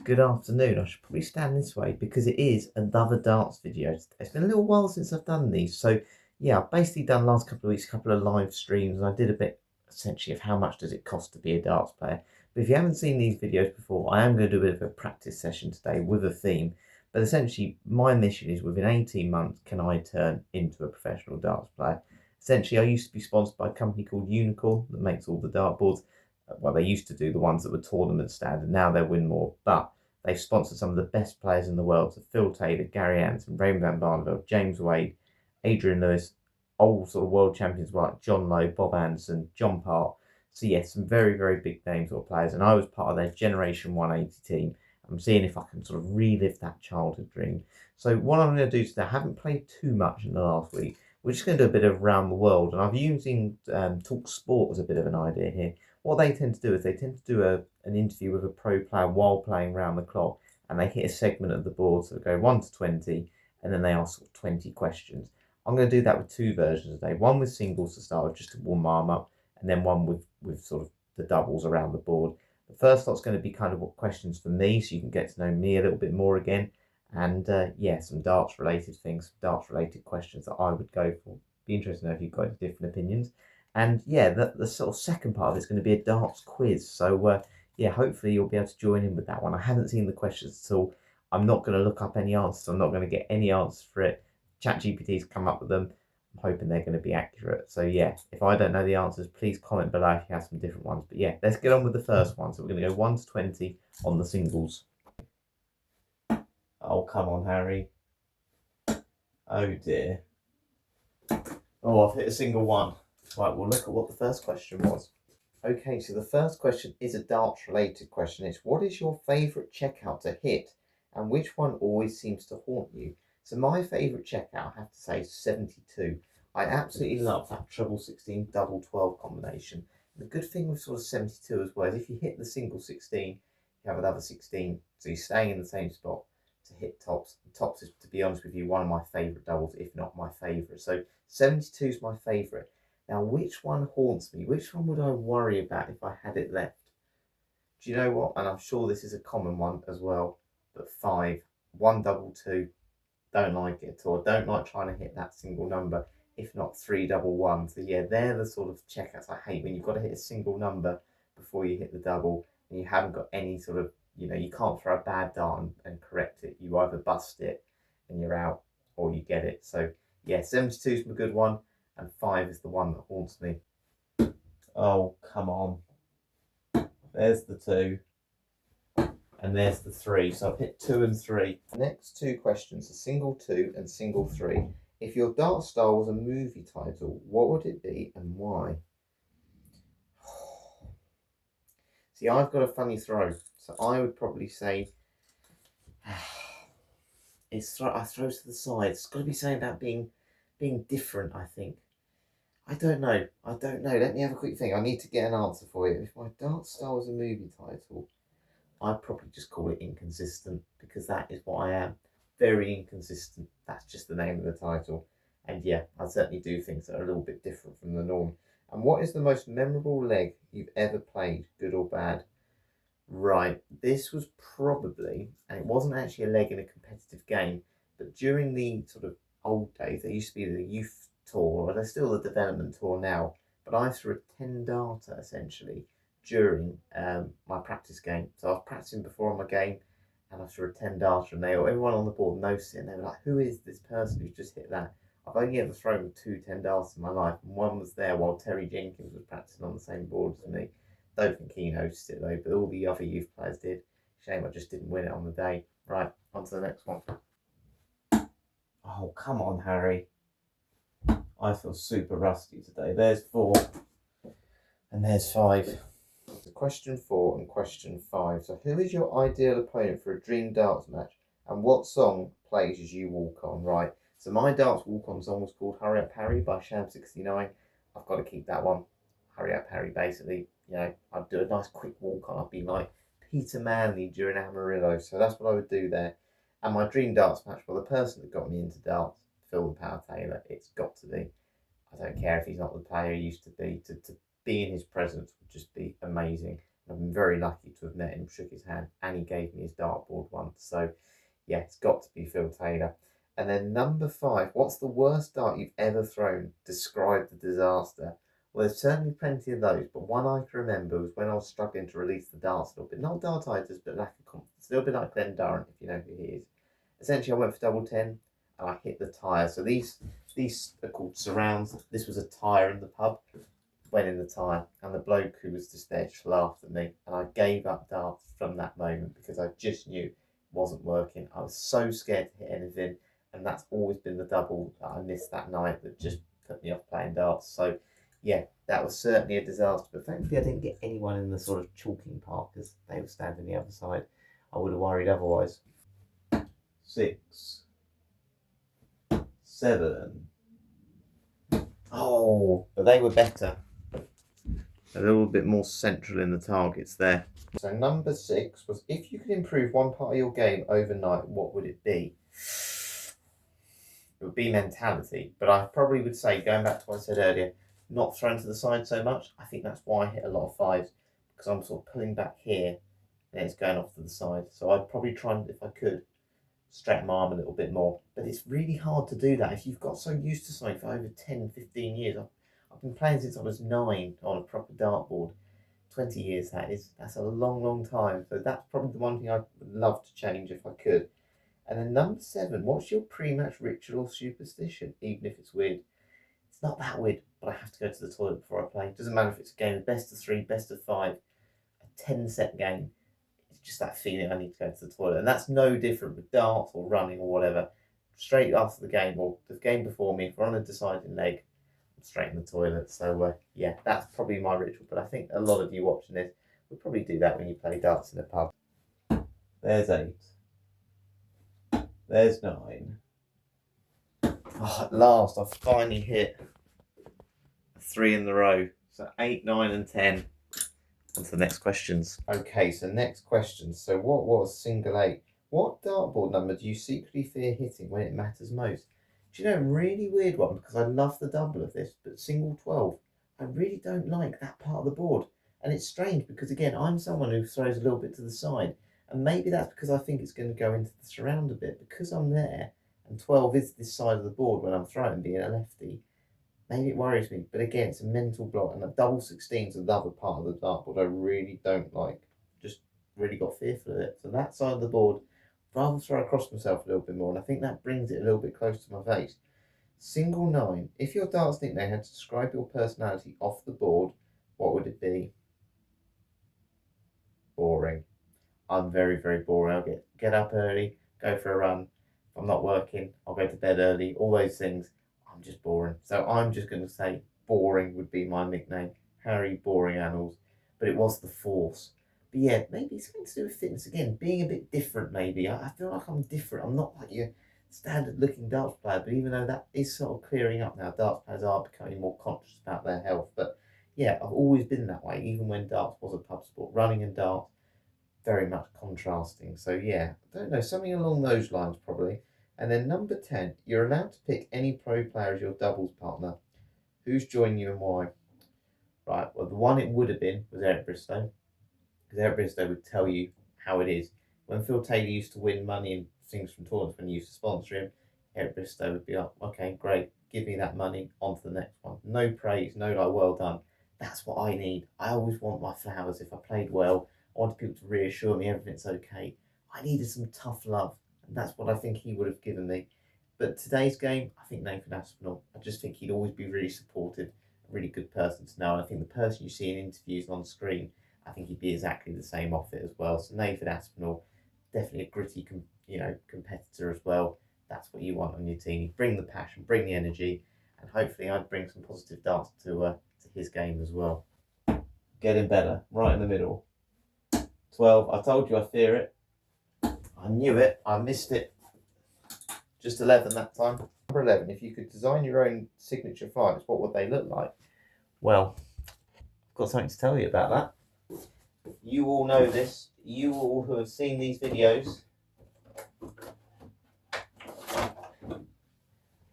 good afternoon. I should probably stand this way because it is another darts video. It's been a little while since I've done these. So yeah, I've basically done last couple of weeks, a couple of live streams, and I did a bit essentially of how much does it cost to be a darts player. But if you haven't seen these videos before, I am going to do a bit of a practice session today with a theme. But essentially, my mission is within 18 months, can I turn into a professional darts player? Essentially, I used to be sponsored by a company called Unicorn that makes all the dartboards. Well, they used to do the ones that were tournament standard. Now they win more, but they've sponsored some of the best players in the world. So Phil Taylor, Gary Anderson, Raymond van Barneveld, James Wade, Adrian Lewis, old sort of world champions like John Lowe, Bob Anderson, John Part. So yes, some very, very big names or players. And I was part of their Generation 180 team. I'm seeing if I can sort of relive that childhood dream. So what I'm going to do today, I haven't played too much in the last week. We're just going to do a bit of around the world. And I've using Talk Sport as a bit of an idea here. What they tend to do is they tend to do an interview with a pro player while playing round the clock, and they hit a segment of the board, so they go 1 to 20, and then they ask 20 questions. I'm going to do that with two versions today, one with singles to start with, just to warm my arm up, and then one with sort of the doubles around the board. The first lot's going to be kind of what questions for me, so you can get to know me a little bit more again, and yeah, some darts related things, darts related questions that I would go for. Be interested to know if you've got different opinions. And yeah, the sort of second part of it's going to be a darts quiz. So yeah, hopefully you'll be able to join in with that one. I haven't seen the questions at all. I'm not going to look up any answers. I'm not going to get any answers for it. ChatGPT's come up with them. I'm hoping they're going to be accurate. So yeah, if I don't know the answers, please comment below if you have some different ones. But yeah, let's get on with the first one. So we're going to go 1 to 20 on the singles. Oh, come on, Harry. Oh dear. Oh, I've hit a single one. Right, we'll look at what the first question was. Okay, so the first question is a darts related question. It's what is your favourite checkout to hit and which one always seems to haunt you? So my favourite checkout, I have to say, is 72. I absolutely love that treble 16 double 12 combination. And the good thing with sort of 72 as well is if you hit the single 16, you have another 16, so you're staying in the same spot to hit tops. And tops is, to be honest with you, one of my favourite doubles, if not my favourite. So 72 is my favourite. Now, which one haunts me? Which one would I worry about if I had it left? Do you know what? And I'm sure this is a common one as well. But 5, 1 double 2, don't like it at all. Don't like trying to hit that single number. If not 3 double 1. So yeah, they're the sort of checkouts I hate when you've got to hit a single number before you hit the double, and you haven't got any sort of, you can't throw a bad dart and correct it. You either bust it and you're out, or you get it. So yeah, 72 is a good one. And 5 is the one that haunts me. Oh, come on. There's the 2. And there's the 3. So I've hit 2 and 3. Next two questions are single 2 and single 3. If your dart style was a movie title, what would it be and why? See, I've got a funny throw. So I would probably say I throw to the side. It's got to be something about being different, I think. I don't know. Let me have a quick think. I need to get an answer for you. If my dart style was a movie title, I'd probably just call it Inconsistent because that is what I am. Very inconsistent. That's just the name of the title. And yeah, I certainly do things that are a little bit different from the norm. And what is the most memorable leg you've ever played, good or bad? Right, this was probably, and it wasn't actually a leg in a competitive game, but during the sort of old days, there used to be the youth tour, or there's still the development tour now, but I threw a 10 darter essentially during my practice game. So I was practicing before my game, and I threw a 10 darter, and everyone on the board noticed it, and they were like, who is this person who's just hit that? I've only ever thrown 2 10 darters in my life, and one was there while Terry Jenkins was practicing on the same board as me. Don't think he noticed it though, but all the other youth players did. Shame I just didn't win it on the day. Right, on to the next one. Oh, come on, Harry. I feel super rusty today. There's 4. And there's 5. So question 4 and question 5. So who is your ideal opponent for a dream darts match? And what song plays as you walk on? Right. So my darts walk on song was called Hurry Up Harry by Sham69. I've got to keep that one. Hurry Up Harry, basically. I'd do a nice quick walk on. I'd be like Peter Manley during Amarillo. So that's what I would do there. And my dream darts match, well, the person that got me into darts, Phil the Power Taylor, it's got to be. I don't care if he's not the player he used to be. To be in his presence would just be amazing. I've been very lucky to have met him, shook his hand, and he gave me his dartboard once. So yeah, it's got to be Phil Taylor. And then number 5, what's the worst dart you've ever thrown? Describe the disaster. Well, there's certainly plenty of those, but one I can remember was when I was struggling to release the darts a little bit. Not dartitis, but lack of confidence. A little bit like Glenn Durrant, if you know who he is. Essentially, I went for double 10 and I hit the tyre. So these are called surrounds. This was a tyre in the pub. Went in the tyre, and the bloke who was just there just laughed at me, and I gave up darts from that moment because I just knew it wasn't working. I was so scared to hit anything, and that's always been the double that I missed that night that just put me off playing darts. So yeah, that was certainly a disaster, but thankfully I didn't get anyone in the sort of chalking part because they were standing the other side. I would have worried otherwise. 6, 7. Oh, but they were better. A little bit more central in the targets there. So number 6 was, if you could improve one part of your game overnight, what would it be? It would be mentality, but I probably would say, going back to what I said earlier, not thrown to the side so much. I think that's why I hit a lot of 5s, because I'm sort of pulling back here and it's going off to the side. So I'd probably try and, if I could, straighten my arm a little bit more. But it's really hard to do that if you've got so used to something for over 10, 15 years. I've been playing since I was 9 on a proper dartboard. 20 years, that's a long, long time. So that's probably the one thing I would love to change if I could. And then number 7, what's your pre-match ritual or superstition, even if it's weird? It's not that weird, but I have to go to the toilet before I play. It doesn't matter if it's a game of best of 3, best of 5, a 10-set game. It's just that feeling I need to go to the toilet. And that's no different with darts or running or whatever. Straight after the game or the game before me, if we're on a deciding leg, I'm straight in the toilet. So yeah, that's probably my ritual. But I think a lot of you watching this would probably do that when you play darts in a pub. There's 8. There's 9. Oh, at last, I've finally hit 3 in the row. So 8, 9, and 10. On to the next questions. Okay, so next question. So what was single 8? What dartboard number do you secretly fear hitting when it matters most? Do you know, a really weird one, because I love the double of this, but single 12, I really don't like that part of the board. And it's strange because, again, I'm someone who throws a little bit to the side. And maybe that's because I think it's going to go into the surround a bit. Because I'm there, and 12 is this side of the board when I'm throwing, being a lefty, maybe it worries me. But again, it's a mental block. And a double 16 is another part of the dartboard I really don't like. Just really got fearful of it. So that side of the board, rather throw across myself a little bit more. And I think that brings it a little bit closer to my face. Single 9. If your darts nickname had to describe your personality off the board, what would it be? Boring. I'm very, very boring. I'll get up early, go for a run. If I'm not working, I'll go to bed early. All those things. I'm just boring. So I'm just going to say boring would be my nickname. Harry Boring Annals. But it was the Force. But yeah, maybe it's something to do with fitness again. Being a bit different, maybe. I feel like I'm different. I'm not like your standard looking darts player. But even though that is sort of clearing up now, darts players are becoming more conscious about their health. But yeah, I've always been that way, even when darts was a pub sport. Running and darts, very much contrasting. So yeah, I don't know, something along those lines probably. And then number 10, you're allowed to pick any pro player as your doubles partner. Who's joining you and why? Right, well, the one it would have been was Eric Bristow, because Eric Bristow would tell you how it is. When Phil Taylor used to win money and things from tournaments, when he used to sponsor him, Eric Bristow would be like, okay, great, give me that money, on to the next one. No praise, no like, well done. That's what I need. I always want my flowers if I played well. I wanted people to reassure me everything's okay. I needed some tough love, and that's what I think he would have given me. But today's game, I think Nathan Aspinall, I just think he'd always be really supportive, a really good person to know. And I think the person you see in interviews and on screen, I think he'd be exactly the same off it as well. So Nathan Aspinall, definitely a gritty, competitor as well. That's what you want on your team. You bring the passion, bring the energy, and hopefully I'd bring some positive darts to his game as well. Getting better, right in the middle. 12, I told you I fear it. I knew it, I missed it. Just 11 that time. Number 11, if you could design your own signature flights, what would they look like? Well, I've got something to tell you about that. You all know this. You all who have seen these videos. I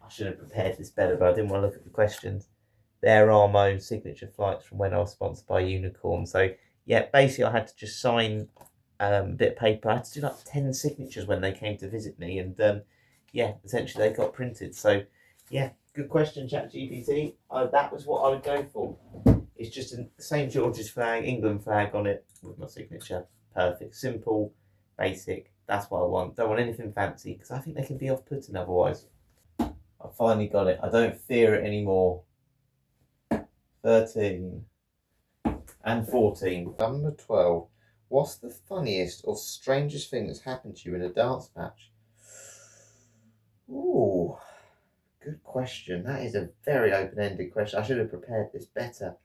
should have prepared this better, but I didn't want to look at the questions. There are my own signature flights from when I was sponsored by Unicorn. So yeah, basically I had to just sign a bit of paper. I had to do like 10 signatures when they came to visit me, and yeah, essentially they got printed. So yeah, good question, ChatGPT. That was what I would go for. It's just a St George's flag, England flag on it with my signature. Perfect, simple, basic. That's what I want. Don't want anything fancy because I think they can be off-putting otherwise. I finally got it. I don't fear it anymore. 13 and 14. Number 12. What's the funniest or strangest thing that's happened to you in a dance match? Ooh, good question. That is a very open-ended question. I should have prepared this better.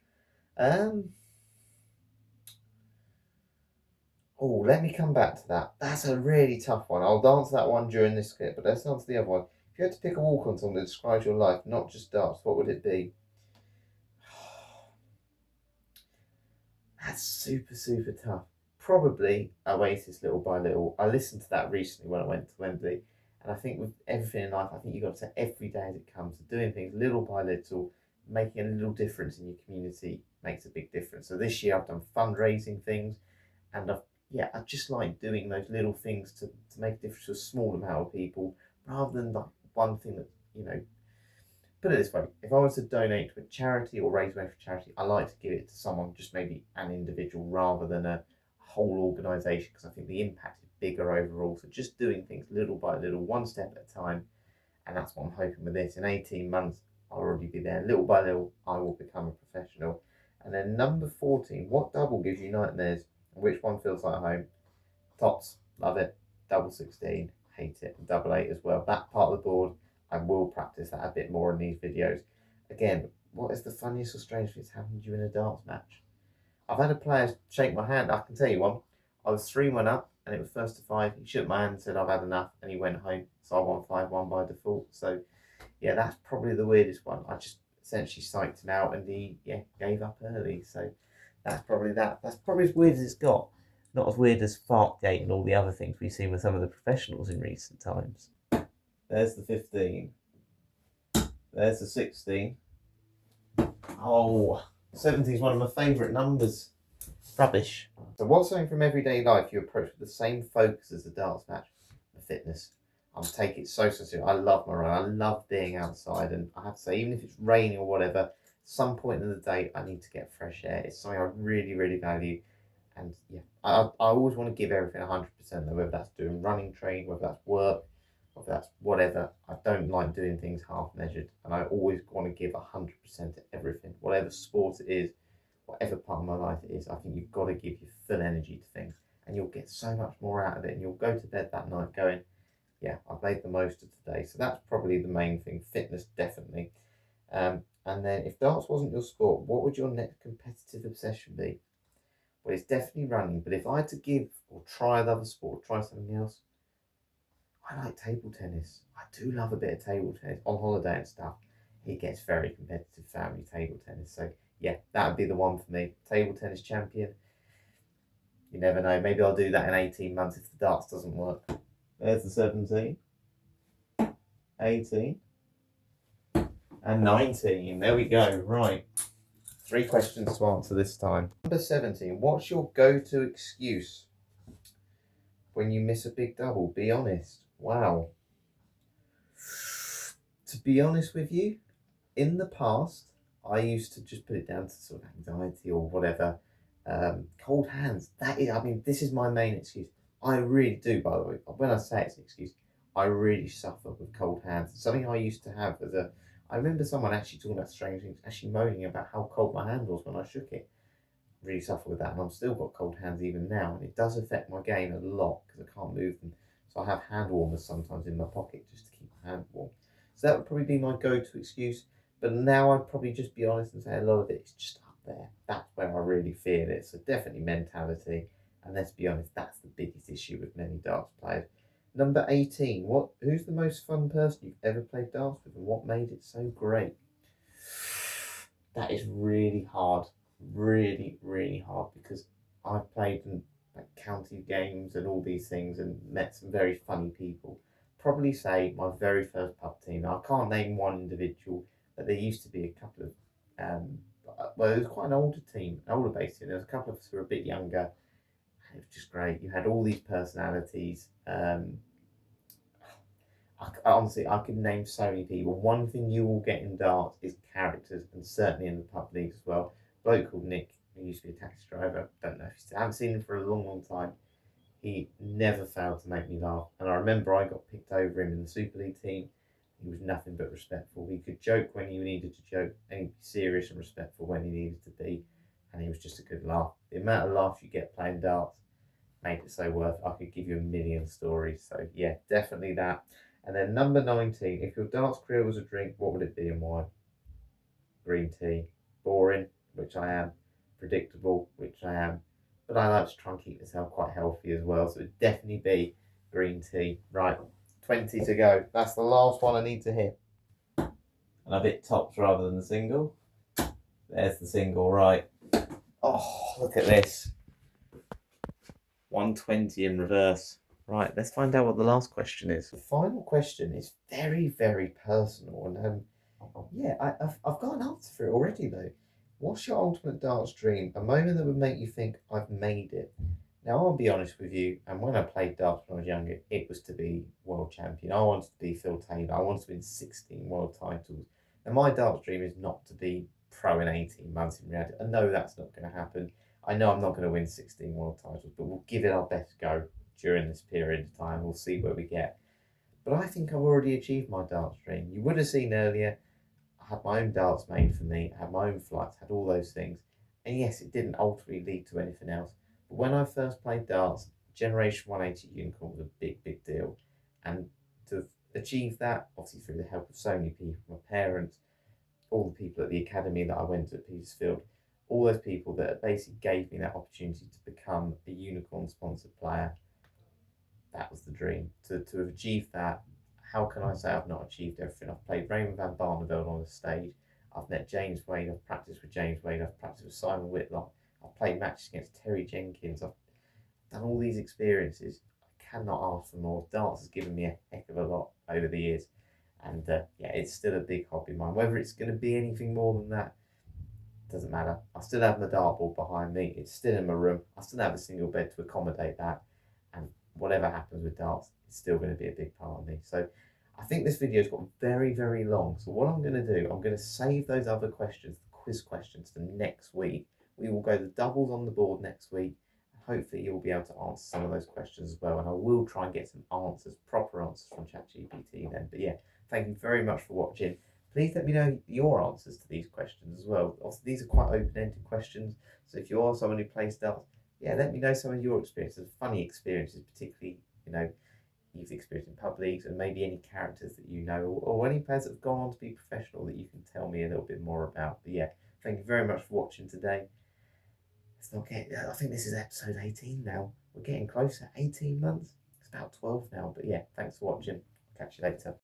Oh, let me come back to that. That's a really tough one. I'll answer that one during this clip, but let's answer the other one. If you had to pick a walk-on song that describes your life, not just darts, what would it be? That's super, super tough. Probably Oasis, Little by Little. I listened to that recently when I went to Wembley, and I think with everything in life, I think you've got to take every day as it comes. So doing things little by little, making a little difference in your community makes a big difference. So this year I've done fundraising things, and I just like doing those little things to make a difference to a small amount of people, rather than like one thing that, put it this way, if I was to donate to a charity or raise money for charity, I like to give it to someone, just maybe an individual, rather than a whole organisation, because I think the impact is bigger overall. So just doing things little by little, one step at a time, and that's what I'm hoping with this. In 18 months, I'll already be there. Little by little, I will become a professional. And then number 14, what double gives you nightmares? And which one feels like home? Tops, love it. Double 16, hate it. And double 8 as well. That part of the board, I will practice that a bit more in these videos. Again, what is the funniest or strangest thing that's happened to you in a darts match? I've had a player shake my hand. I can tell you one. I was 3-1 up, and it was first to 5. He shook my hand and said, I've had enough, and he went home. So I won 5-1 by default. So yeah, that's probably the weirdest one. I just essentially psyched him out, and he gave up early. So that's probably that. That's probably as weird as it's got. Not as weird as Fartgate and all the other things we've seen with some of the professionals in recent times. There's the 15. There's the 16. Oh, 17 is one of my favourite numbers. Rubbish. So what's something from everyday life you approach with the same focus as the darts match? The fitness. I'm taking it so seriously. I love my run. I love being outside, and I have to say, even if it's raining or whatever, some point in the day I need to get fresh air. It's something I really, really value. And yeah, I always want to give everything 100%, though, whether that's doing running training, whether that's work, whether that's whatever. I don't like doing things half measured, and I always want to give 100% to everything, whatever sport it is, whatever part of my life it is. I think you've got to give your full energy to things, and you'll get so much more out of it, and you'll go to bed that night going, yeah, I've made the most of today. So that's probably the main thing. Fitness, definitely. And then if darts wasn't your sport, what would your next competitive obsession be? Well, it's definitely running, but if I had to give or try another sport, try something else, I like table tennis. I do love a bit of table tennis on holiday and stuff. It gets very competitive, family table tennis. So yeah, that would be the one for me. Table tennis champion. You never know. Maybe I'll do that in 18 months if the darts doesn't work. There's the 17, 18, and 19. There we go. Right. 3 questions to answer this time. Number 17. What's your go-to excuse when you miss a big double? Be honest. Wow. To be honest with you, in the past, I used to just put it down to sort of anxiety or whatever. Cold hands. That is, I mean, this is my main excuse. I really do, by the way. When I say it's an excuse, I really suffer with cold hands. Something I used to have as a. I remember someone actually talking about strange things, actually moaning about how cold my hand was when I shook it. Really suffer with that, and I've still got cold hands even now, and it does affect my game a lot because I can't move them. So I have hand warmers sometimes in my pocket just to keep my hand warm. So that would probably be my go-to excuse. But now I'd probably just be honest and say a lot of it is just up there. That's where I really feel it. So definitely mentality. And let's be honest, that's the biggest issue with many darts players. Number 18. Who's the most fun person you've ever played darts with, and what made it so great? That is really hard. Really, really hard, because I've played in like county games and all these things and met some very funny people. Probably say my very first pub team. Now, I can't name one individual, but there used to be a couple of well, it was quite an older team, an older base team. There was a couple of us who were a bit younger. It was just great. You had all these personalities. Honestly, I could name so many people. One thing you will get in darts is characters, and certainly in the pub league as well. A bloke called Nick, who used to be a taxi driver. Don't know if you still haven't seen him for a long, long time. He never failed to make me laugh. And I remember I got picked over him in the Super League team. He was nothing but respectful. He could joke when he needed to joke, and he'd be serious and respectful when he needed to be. And he was just a good laugh. The amount of laughs you get playing darts made it so worth it. I could give you a million stories. So yeah, definitely that. And then number 19, if your darts career was a drink, what would it be and why? Green tea. Boring, which I am. Predictable, which I am. But I like to try and keep myself quite healthy as well. So it'd definitely be green tea. Right, 20 to go. That's the last one I need to hit. And I've hit tops rather than the single. There's the single, right. Oh, look at this. 120 in reverse. Right, let's find out what the last question is. The final question is very, very personal, and yeah, I've got an answer for it already though. What's your ultimate darts dream? A moment that would make you think, I've made it. Now, I'll be honest with you, and when I played darts when I was younger, it was to be world champion. I wanted to be Phil Taylor. I wanted to win 16 world titles. And my darts dream is not to be pro in 18 months in reality. I know that's not going to happen. I know I'm not going to win 16 world titles, but we'll give it our best go during this period of time. We'll see where we get. But I think I've already achieved my darts dream. You would have seen earlier, I had my own darts made for me, I had my own flights, had all those things. And yes, it didn't ultimately lead to anything else. But when I first played darts, Generation 180 Unicorn was a big, big deal. And to achieve that, obviously through the help of so many people, my parents, all the people at the academy that I went to at Petersfield, all those people that basically gave me that opportunity to become a Unicorn sponsored player, that was the dream. To have achieved that, how can I say I've not achieved everything? I've played Raymond van Barneveld on the stage. I've met James Wade. I've practiced with James Wade. I've practiced with Simon Whitlock. I've played matches against Terry Jenkins. I've done all these experiences. I cannot ask for more. Darts has given me a heck of a lot over the years. And yeah, it's still a big hobby of mine. Whether it's going to be anything more than that, doesn't matter. I still have my dartboard behind me. It's still in my room. I still have a single bed to accommodate that. And whatever happens with darts, it's still going to be a big part of me. So I think this video's got very, very long. So what I'm going to do, I'm going to save those other questions, the quiz questions, for next week. We will go the doubles on the board next week. Hopefully you'll be able to answer some of those questions as well. And I will try and get some answers, proper answers from ChatGPT then. But yeah, thank you very much for watching. Please let me know your answers to these questions as well. Also, these are quite open-ended questions. So if you are someone who plays darts, yeah, let me know some of your experiences, funny experiences, particularly, you've experienced in pub leagues, and maybe any characters that you know, or any players that have gone on to be professional that you can tell me a little bit more about. But yeah, thank you very much for watching today. Let's not get, I think this is episode 18 now. We're getting closer. 18 months. It's about 12 now. But yeah, thanks for watching. Catch you later.